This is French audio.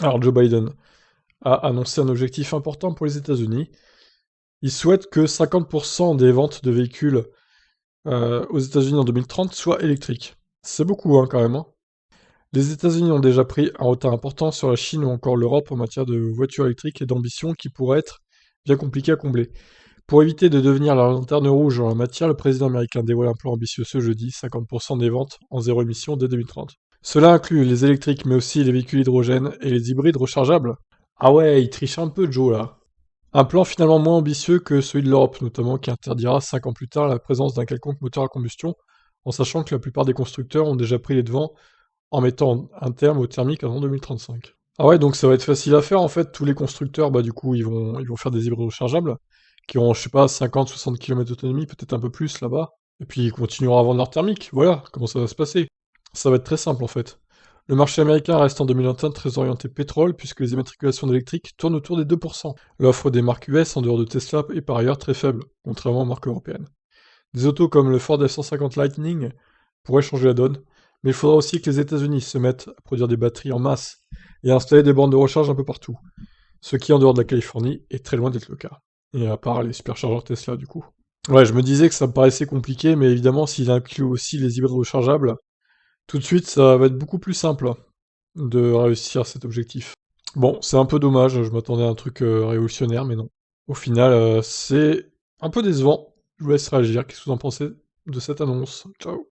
Alors Joe Biden a annoncé un objectif important pour les États-Unis. Il souhaite que 50% des ventes de véhicules aux États-Unis en 2030 soient électriques. C'est beaucoup, hein, quand même, hein. Les États-Unis ont déjà pris un retard important sur la Chine ou encore l'Europe en matière de voitures électriques et d'ambition qui pourraient être bien compliquées à combler. Pour éviter de devenir la lanterne rouge en la matière, le président américain dévoile un plan ambitieux ce jeudi, 50% des ventes en zéro émission dès 2030. Cela inclut les électriques mais aussi les véhicules hydrogène et les hybrides rechargeables. Ah ouais, il triche un peu Joe là. Un plan finalement moins ambitieux que celui de l'Europe, notamment qui interdira 5 ans plus tard la présence d'un quelconque moteur à combustion, en sachant que la plupart des constructeurs ont déjà pris les devants en mettant un terme au thermique avant 2035. Ah ouais, donc ça va être facile à faire en fait, tous les constructeurs, bah du coup, ils vont faire des hybrides rechargeables, qui ont, je sais pas, 50-60 km d'autonomie, peut-être un peu plus là-bas, et puis ils continueront à vendre leur thermique, voilà, comment ça va se passer. Ça va être très simple en fait. Le marché américain reste en 2021 très orienté pétrole, puisque les immatriculations d'électriques tournent autour des 2%. L'offre des marques US en dehors de Tesla est par ailleurs très faible, contrairement aux marques européennes. Des autos comme le Ford F-150 Lightning pourraient changer la donne, mais il faudra aussi que les États-Unis se mettent à produire des batteries en masse et à installer des bornes de recharge un peu partout, ce qui, en dehors de la Californie, est très loin d'être le cas. Et à part les superchargeurs Tesla, du coup. Ouais, je me disais que ça me paraissait compliqué, mais évidemment, s'il inclut aussi les hybrides rechargeables, tout de suite, ça va être beaucoup plus simple de réussir cet objectif. Bon, c'est un peu dommage, je m'attendais à un truc révolutionnaire, mais non. Au final, c'est un peu décevant. Je vous laisse réagir. Qu'est-ce que vous en pensez de cette annonce? Ciao.